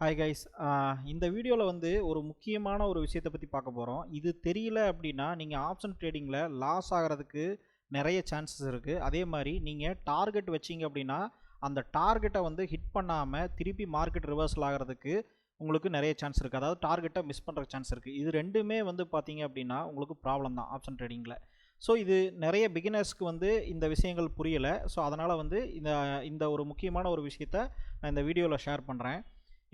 Hi guys. இந்த வீடியோவில் வந்து ஒரு முக்கியமான ஒரு விஷயத்தை பற்றி பார்க்க போகிறோம். இது தெரியல அப்படின்னா நீங்கள் ஆப்ஷன் ட்ரேடிங்கில் லாஸ் ஆகிறதுக்கு நிறைய சான்சஸ் இருக்குது. அதே மாதிரி நீங்கள் டார்கெட் வச்சிங்க அப்படின்னா அந்த டார்கெட்டை வந்து ஹிட் பண்ணாமல் திருப்பி மார்க்கெட் ரிவர்சல் ஆகிறதுக்கு உங்களுக்கு நிறைய சான்ஸ் இருக்குது. அதாவது டார்கெட்டை மிஸ் பண்ணுற சான்ஸ் இருக்குது. இது ரெண்டுமே வந்து பார்த்தீங்க அப்படின்னா உங்களுக்கு ப்ராப்ளம் தான் ஆப்ஷன் ட்ரேடிங்கில். ஸோ இது நிறைய பிகினர்ஸ்க்கு வந்து இந்த விஷயங்கள் புரியலை. ஸோ அதனால் வந்து இந்த ஒரு முக்கியமான ஒரு விஷயத்தை நான் இந்த வீடியோவில் ஷேர் பண்ணுறேன்.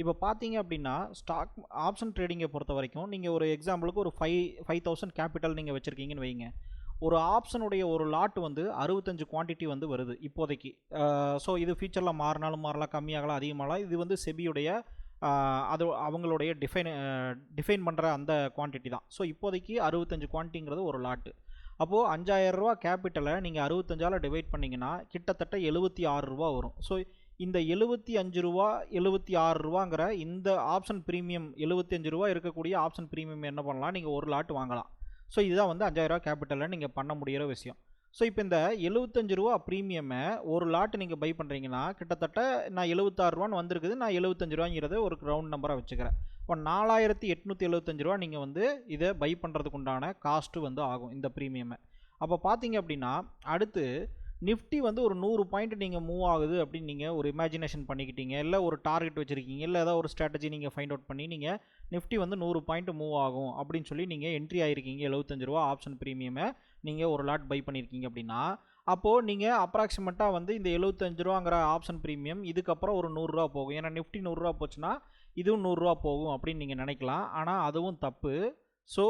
இப்போ பார்த்தீங்க அப்படின்னா ஸ்டாக் ஆப்ஷன் ட்ரேடிங்கை பொறுத்த வரைக்கும் நீங்கள் ஒரு எக்ஸாம்பிளுக்கு ஒரு 5,000 கேபிட்டல் நீங்கள் வச்சுருக்கீங்கன்னு வைங்க. ஒரு ஆப்ஷனுடைய ஒரு லாட் வந்து 65 குவான்டிட்டி வந்து வருது இப்போதைக்கு. ஸோ இது ஃபியூச்சரில் மாறினாலும் மாறலாம், கம்மியாகலாம், அதிகமாகலாம். இது வந்து செபியுடைய அது அவங்களுடைய டிஃபைன் பண்ணுற அந்த குவான்டிட்டி தான். ஸோ இப்போதைக்கு 65 குவான்டிட்டிங்கிறது ஒரு லாட்டு. அப்போது 5,000 ரூபா கேபிட்டலை நீங்கள் 65ஆல் டிவைட் பண்ணிங்கன்னா கிட்டத்தட்ட 76 ரூபா வரும். ஸோ இந்த 75 ரூபா 76 ரூபாங்கிற இந்த ஆப்ஷன் ப்ரீமியம் 75 ரூபா இருக்கக்கூடிய ஆப்ஷன் ப்ரீமியம் என்ன பண்ணலாம், நீங்கள் ஒரு லாட் வாங்கலாம். ஸோ இதுதான் வந்து 5,000 ரூபா கேபிட்டலில் நீங்கள் பண்ண முடிகிற விஷயம். ஸோ இப்போ இந்த 75 ரூபா ப்ரீமியமை ஒரு லாட்டு நீங்கள் பை பண்ணுறீங்கன்னா கிட்டத்தட்ட நான் 76 ரூபான்னு வந்திருக்குது. நான் 75 ரூபாங்கிறத ஒரு ரவுண்ட் நம்பராக வச்சுக்கிறேன். இப்போ 4,875 ரூபா நீங்கள் வந்து இதை பை பண்ணுறதுக்கு உண்டான காஸ்ட்டு வந்து ஆகும் இந்த ப்ரீமியமை. அப்போ பார்த்தீங்க அப்படின்னா அடுத்து நிஃப்டி வந்து ஒரு 100 பாயிண்ட் நீங்கள் மூவ் ஆகுது அப்படின்னு நீங்கள் ஒரு இமேஜினேஷன் பண்ணிக்கிட்டீங்க, இல்லை ஒரு டார்கெட் வச்சுருக்கீங்க, இல்லை ஏதாவது ஒரு ஸ்ட்ராட்டஜி நீங்கள் ஃபைண்ட் அவுட் பண்ணி நீங்கள் நிஃப்டி வந்து 100 பாயிண்ட் மூவ் ஆகும் அப்படின்னு சொல்லி நீங்கள் என்ட்ரி ஆகிருக்கீங்க. 75 ரூபா ஆப்ஷன் ப்ரீமியமை நீங்கள் ஒரு லாட் பை பண்ணியிருக்கீங்க அப்படின்னா அப்போது நீங்கள் அப்ராக்சிமேட்டாக வந்து இந்த 75 ரூபாங்கிற ஆப்ஷன் ப்ரீமியம் இதுக்கப்புறம் ஒரு 100 ரூபா போகும். ஏன்னா நிஃப்டி 100 ரூபா போச்சுன்னா இதுவும் 100 ரூபா போகும் அப்படின்னு நீங்கள் நினைக்கலாம். ஆனால் அதுவும் தப்பு. ஸோ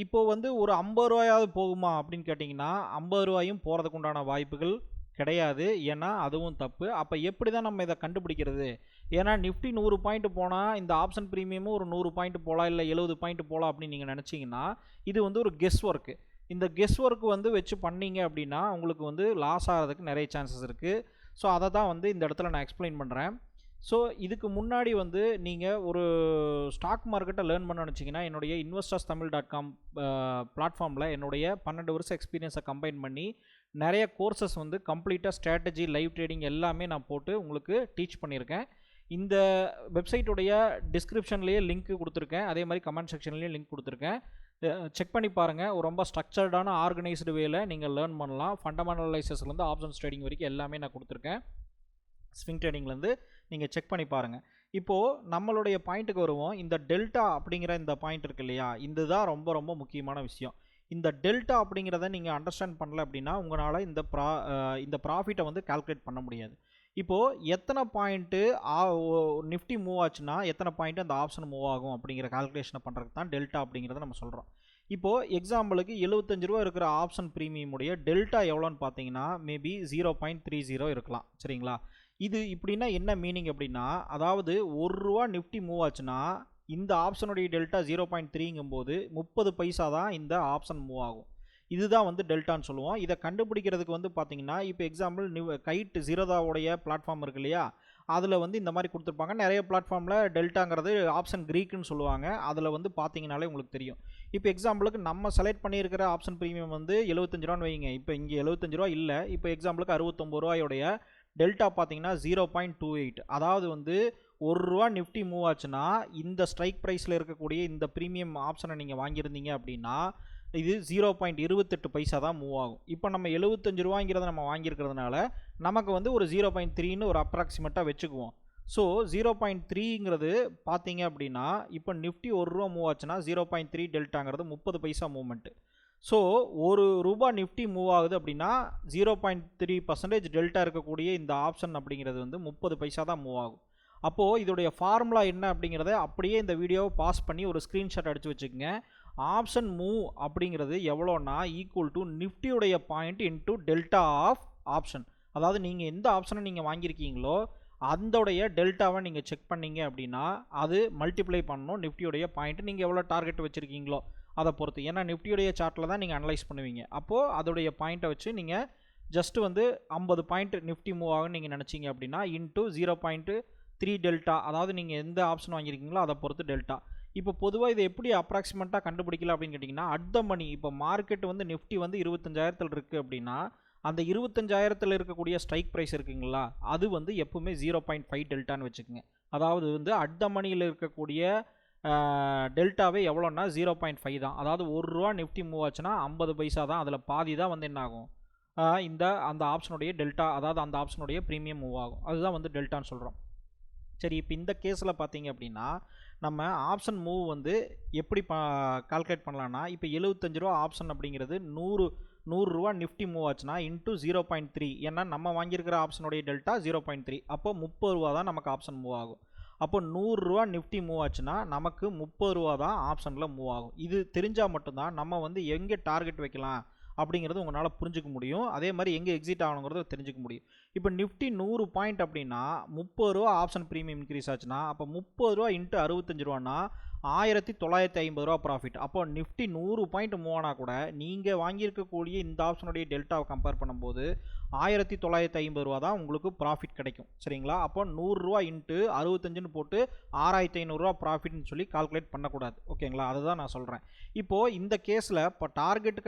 இப்போது வந்து ஒரு 50 ரூபாயாவது போகுமா அப்படின்னு கேட்டிங்கன்னா 50 ரூபாயும் போகிறதுக்கு உண்டான வாய்ப்புகள் கிடையாது. ஏன்னா அதுவும் தப்பு. அப்போ எப்படி தான் நம்ம இதை கண்டுபிடிக்கிறது? ஏன்னா நிஃப்டி 100 பாயிண்ட் போனால் இந்த ஆப்ஷன் ப்ரீமியமும் ஒரு 100 பாயிண்ட் போகலாம், இல்லை 70 பாயிண்ட் போகலாம் அப்படின்னு நீங்கள் நினச்சிங்கன்னா இது வந்து ஒரு கெஸ் ஒர்க்கு. இந்த கெஸ் ஒர்க்கு வந்து வச்சு பண்ணீங்க அப்படின்னா உங்களுக்கு வந்து லாஸ் ஆகிறதுக்கு நிறைய சான்சஸ் இருக்குது. ஸோ அதை தான் வந்து இந்த இடத்துல நான் எக்ஸ்பிளைன் பண்ணுறேன். ஸோ இதுக்கு முன்னாடி வந்து நீங்கள் ஒரு ஸ்டாக் மார்க்கெட்டை லேர்ன் பண்ண நினச்சிங்கன்னா என்னுடைய investorstamil.com பிளாட்ஃபார்மில் என்னுடைய 12 வருஷம் எக்ஸ்பீரியன்ஸை கம்பைன் பண்ணி நிறைய கோர்சஸ் வந்து கம்ப்ளீட்டாக ஸ்ட்ராட்டஜி, லைவ் ட்ரேடிங் எல்லாமே நான் போட்டு உங்களுக்கு டீச் பண்ணியிருக்கேன். இந்த வெப்சைட்டுடைய டிஸ்கிரிப்ஷன்லேயே லிங்க் கொடுத்துருக்கேன், அதே மாதிரி கமெண்ட் செக்ஷன்லேயும் லிங்க் கொடுத்துருக்கேன். செக் பண்ணி பாருங்கள். ரொம்ப ஸ்ட்ரக்சர்டான ஆர்கனைஸ்டு வேல நீங்கள் லேர்ன் பண்ணலாம். ஃபண்டமெண்டல் அனலைசிஸ்லேருந்து ஆப்ஷன்ஸ் ட்ரேடிங் வரைக்கும் எல்லாமே நான் கொடுத்துருக்கேன். ஸ்விங் ட்ரேடிங்லேருந்து நீங்கள் செக் பண்ணி பாருங்கள். இப்போது நம்மளுடைய பாயிண்ட்டுக்கு வருவோம். இந்த டெல்டா அப்படிங்கிற இந்த பாயிண்ட் இருக்குது இல்லையா, இதுதான் ரொம்ப ரொம்ப முக்கியமான விஷயம். இந்த டெல்டா அப்படிங்கிறத நீங்கள் அண்டர்ஸ்டாண்ட் பண்ணல அப்படின்னா உங்களால் இந்த ப்ராஃபிட்டை வந்து கால்குலேட் பண்ண முடியாது. இப்போது எத்தனை பாயிண்ட்டு நிஃப்டி மூவ் ஆச்சுன்னா எத்தனை பாயிண்ட்டு அந்த ஆப்ஷன் மூவ் ஆகும் அப்படிங்கிற கால்குலேஷனை பண்ணுறதுக்கு தான் டெல்டா அப்படிங்கிறத நம்ம சொல்கிறோம். இப்போது எக்ஸாம்பிளுக்கு 75 ரூபா இருக்கிற ஆப்ஷன் ப்ரீமியமுடைய டெல்டா எவ்வளோன்னு பார்த்தீங்கன்னா மேபி 0.30 இருக்கலாம். சரிங்களா? இது இப்படின்னா என்ன மீனிங் அப்படின்னா, அதாவது 1 ரூபா நிஃப்டி மூவ் ஆச்சுன்னா இந்த ஆப்ஷனுடைய டெல்டா 0.3ங்கும்போது 30 பைசா தான் இந்த ஆப்ஷன் மூவ் ஆகும். இதுதான் வந்து டெல்டான்னு சொல்லுவோம். இதை கண்டுபிடிக்கிறதுக்கு வந்து பார்த்தீங்கன்னா இப்போ எக்ஸாம்பிள் கைட் ஜீரோதாவுடைய பிளாட்ஃபார்ம் இருக்கு இல்லையா, அதில் வந்து இந்த மாதிரி கொடுத்துருப்பாங்க. நிறைய பிளாட்ஃபார்மில் டெல்டாங்கிறது ஆப்ஷன் க்ரீக்குன்னு சொல்லுவாங்க. அதில் வந்து பார்த்தீங்கனாலே உங்களுக்கு தெரியும். இப்போ எக்ஸாம்பிளுக்கு நம்ம செலக்ட் பண்ணியிருக்கிற ஆப்ஷன் ப்ரீமியம் வந்து 75 ரூபான்னு வைங்க. இப்போ இங்கே 75 ரூபா இல்லை. இப்போ எக்ஸாம்பிளுக்கு 69 ரூபாயோடைய டெல்டா பார்த்தீங்கன்னா 0.28. அதாவது வந்து 1 ரூபா நிஃப்டி மூவ் ஆச்சுன்னா இந்த ஸ்ட்ரைக் ப்ரைஸில் இருக்கக்கூடிய இந்த ப்ரீமியம் ஆப்ஷனை நீங்கள் வாங்கியிருந்தீங்க அப்படின்னா இது 0.28 பைசா தான் மூவ் ஆகும். இப்போ நம்ம 75 ரூபாங்கிறத நம்ம வாங்கியிருக்கிறதுனால நமக்கு வந்து ஒரு 0.3ன்னு ஒரு அப்ராக்சிமேட்டாக வச்சுக்குவோம். ஸோ 0.3ங்கிறது பார்த்தீங்க அப்படின்னா இப்போ நிஃப்டி 1 ரூபா மூவ் ஆச்சுன்னா 0.3 டெல்டாங்கிறது 30 பைசா மூவ்மெண்ட்டு. ஸோ 1 ரூபா நிஃப்டி மூவ் ஆகுது அப்படின்னா 0.3% டெல்டா இருக்கக்கூடிய இந்த ஆப்ஷன் அப்படிங்கிறது வந்து 30 பைசா தான் மூவ் ஆகும். அப்போது இதோடைய ஃபார்முலா என்ன அப்படிங்கிறத அப்படியே இந்த வீடியோவை பாஸ் பண்ணி ஒரு ஸ்க்ரீன்ஷாட் அடித்து வச்சுக்கோங்க. ஆப்ஷன் மூவ் அப்படிங்கிறது எவ்வளோன்னா ஈக்குவல் டு நிஃப்டியுடைய point into delta of option. அதாவது நீங்கள் எந்த ஆப்ஷனை நீங்கள் வாங்கியிருக்கீங்களோ அதோடைய டெல்டாவை நீங்கள் செக் பண்ணீங்க அப்படின்னா அது மல்டிப்ளை பண்ணணும் நிஃப்டியுடைய பாயிண்ட். நீங்கள் எவ்வளோ டார்கெட் வச்சுருக்கீங்களோ அதை பொறுத்து. ஏன்னா நிஃப்டியுடைய சார்ட்டில் தான் நீங்கள் அனலைஸ் பண்ணுவீங்க. அப்போது அதோடைய பாயிண்ட்டை வச்சு நீங்கள் ஜஸ்ட்டு வந்து 50 பாயிண்ட் நிஃப்டி மூவ் ஆகுன்னு நீங்கள் நினச்சிங்க அப்படின்னா இன்ட்டு 0.3 டெல்டா, அதாவது நீங்கள் எந்த ஆப்ஷன் வாங்கியிருக்கீங்களோ அதை பொறுத்து டெல்டா. இப்போ பொதுவாக இதை எப்படி அப்ராக்சிமேட்டாக கண்டுபிடிக்கல அப்படின்னு கேட்டிங்கன்னா அட் த மணி. இப்போ மார்க்கெட் வந்து நிஃப்டி வந்து 25,000 இருக்குது அப்படின்னா அந்த 25,000 இருக்கக்கூடிய ஸ்ட்ரைக் ப்ரைஸ் இருக்குங்களா அது வந்து எப்பவுமே 0.5 டெல்டான்னு வச்சுக்கோங்க. அதாவது வந்து அட் த மணியில் இருக்கக்கூடிய டெல்டாவே எவ்வளோன்னா 0.5 தான். அதாவது ₹1 நிஃப்டி மூவ் ஆச்சுன்னா 50 பைசா தான். அதில் பாதி தான் வந்து என்ன ஆகும், அந்த ஆப்ஷனுடைய டெல்டா, அதாவது அந்த ஆப்ஷனுடைய ப்ரீமியம் மூவ் ஆகும். அதுதான் வந்து டெல்டான்னு சொல்கிறோம். சரி, இப்போ இந்த கேஸில் பார்த்தீங்க அப்படின்னா நம்ம ஆப்ஷன் மூவ் வந்து எப்படி கால்குலேட் பண்ணலான்னா, இப்போ ₹75 ஆப்ஷன் அப்படிங்கிறது நூறுரூவா நிஃப்டி மூவ் ஆச்சுன்னா இன்ட்டு 0.3, ஏன்னா நம்ம வாங்கியிருக்கிற ஆப்ஷனுடைய டெல்டா 0.3, அப்போ ₹30 தான் நமக்கு ஆப்ஷன் மூவ் ஆகும். அப்போ ₹100 நிஃப்டி மூவ் ஆச்சுன்னா நமக்கு ₹30 தான் ஆப்ஷனில் மூவ் ஆகும். இது தெரிஞ்சால் மட்டும்தான் நம்ம வந்து எங்கே டார்கெட் வைக்கலாம் அப்படிங்கிறது உங்களால் புரிஞ்சுக்க முடியும். அதே மாதிரி எங்கே எக்ஸிட் ஆகணுங்கிறத தெரிஞ்சுக்க முடியும். இப்போ நிஃப்டி 100 பாயிண்ட் அப்படின்னா ₹30 ஆப்ஷன் ப்ரீமியம் இன்க்ரீஸ் ஆச்சுன்னா அப்போ ₹30 இன்ட்டு ₹65னா ₹1950 ப்ராஃபிட். அப்போ நிஃப்டி 100 பாயிண்ட் மூவ் ஆனால் கூட நீங்கள் வாங்கியிருக்கக்கூடிய இந்த ஆப்ஷனுடைய டெல்டாவை கம்பேர் பண்ணும்போது ₹1950 தான் உங்களுக்கு ப்ராஃபிட் கிடைக்கும். சரிங்களா? அப்போ ₹100 இன்ட்டு 65ன்னு போட்டு ₹6500 ப்ராஃபிட்னு சொல்லி கால்குலேட் பண்ணக்கூடாது. ஓகேங்களா? அதுதான் நான் சொல்கிறேன். இப்போது இந்த கேஸில் இப்போ டார்கெட்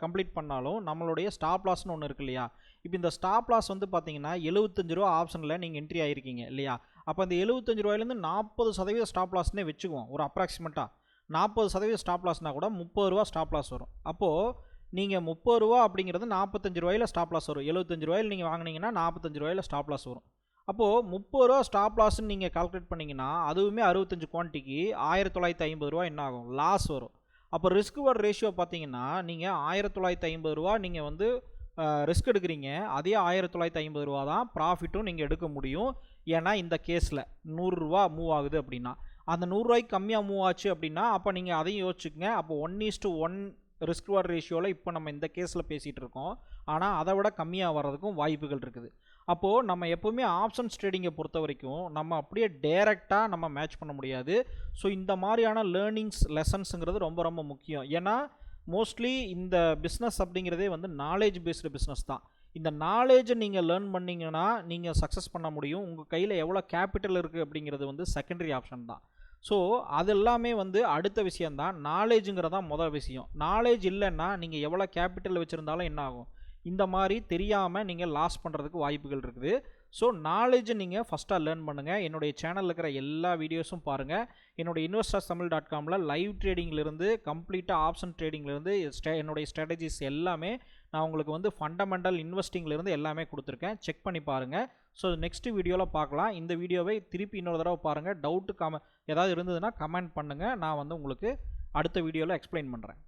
கம்ப்ளீட் பண்ணாலும் நம்மளுடைய ஸ்டாப் லாஸ்னு ஒன்று இருக்கு இல்லையா? இப்போ இந்த ஸ்டாப் லாஸ் வந்து பார்த்தீங்கன்னா ₹75 ஆப்ஷனில் நீங்கள் என்ட்ரி ஆகிருக்கீங்க இல்லையா? அப்போ அந்த ₹75லேருந்து 40% ஸ்டாப் லாஸ்னே வச்சுக்குவோம். ஒரு அப்ராக்சிமேட்டாக 40% ஸ்டாப் லாஸ்னால் கூட ₹30 ஸ்டாப் லாஸ் வரும். அப்போது நீங்கள் ₹30 அப்படிங்கிறது ₹45 ஸ்டாப் லாஸ் வரும். ₹75 நீங்கள் வாங்கினீங்கன்னா ₹45 ஸ்டாப் லாஸ் வரும். அப்போது ₹30 ஸ்டாப் லாஸ்ன்னு நீங்கள் கால்குலேட் பண்ணிங்கன்னா அதுவுமே 65 குவான்டிட்டிக்கு ₹1950 என்ன ஆகும், லாஸ் வரும். அப்போ ரிஸ்க் ரிவார்ட் ரேஷியோ பார்த்தீங்கன்னா நீங்கள் ₹1950 நீங்கள் வந்து ரிஸ்க் எடுக்கிறீங்க, அதே ₹1950 தான் ப்ராஃபிட்டும் நீங்கள் எடுக்க முடியும். ஏன்னா இந்த கேஸில் ₹100 மூவ் ஆகுது அப்படின்னா, அந்த ₹100 கம்மியாக மூவ் ஆச்சு அப்படின்னா அப்போ நீங்கள் அதையும் யோசிச்சுக்கங்க. அப்போ 1:1 ரிஸ்க் ரிவார்ட் ரேஷியோவில் இப்போ நம்ம இந்த கேஸில் பேசிகிட்டு இருக்கோம். ஆனால் அதை விட கம்மியாக வர்றதுக்கும் வாய்ப்புகள் இருக்குது. அப்போது நம்ம எப்போவுமே ஆப்ஷன்ஸ் ட்ரேடிங்கை பொறுத்த வரைக்கும் நம்ம அப்படியே டைரெக்டாக நம்ம மேட்ச் பண்ண முடியாது. ஸோ இந்த மாதிரியான லேர்னிங்ஸ் லெசன்ஸுங்கிறது ரொம்ப ரொம்ப முக்கியம். ஏன்னா மோஸ்ட்லி இந்த பிஸ்னஸ் அப்படிங்கிறதே வந்து நாலேஜ் பேஸ்டு பிஸ்னஸ் தான். இந்த நாலேஜை நீங்கள் லேர்ன் பண்ணிங்கன்னா நீங்கள் சக்ஸஸ் பண்ண முடியும். உங்கள் கையில் எவ்வளோ கேபிட்டல் இருக்குது அப்படிங்கிறது வந்து செகண்டரி ஆப்ஷன் தான். ஸோ அது எல்லாமே வந்து அடுத்த விஷயந்தான். நாலேஜுங்கிறதான் முதல் விஷயம். நாலேஜ் இல்லைன்னா நீங்கள் எவ்வளோ கேபிட்டல் வச்சுருந்தாலும் என்ன ஆகும், இந்த மாதிரி தெரியாமல் நீங்கள் லாஸ் பண்ணுறதுக்கு வாய்ப்புகள் இருக்குது. ஸோ நாலேஜை நீங்கள் ஃபஸ்ட்டாக லேர்ன் பண்ணுங்கள். என்னுடைய சேனலில் இருக்கிற எல்லா வீடியோஸும் பாருங்கள். என்னுடைய investortamil.comல லைவ் ட்ரேடிங்லேருந்து கம்ப்ளீட்டாக ஆப்ஷன் ட்ரேடிங்லேருந்து என்னுடைய ஸ்ட்ராட்டஜிஸ் எல்லாமே நான் உங்களுக்கு வந்து ஃபண்டமெண்டல் இன்வெஸ்டிங்லேருந்து எல்லாமே கொடுத்துருக்கேன். செக் பண்ணி பாருங்கள். ஸோ நெக்ஸ்ட் வீடியோவில் பார்க்கலாம். இந்த வீடியோவை திருப்பி இன்னொரு தடவை பாருங்கள். டவுட்டு ஏதாவது இருந்ததுன்னா கமெண்ட் பண்ணுங்கள். நான் வந்து உங்களுக்கு அடுத்த வீடியோவில் எக்ஸ்பிளைன் பண்ணுறேன்.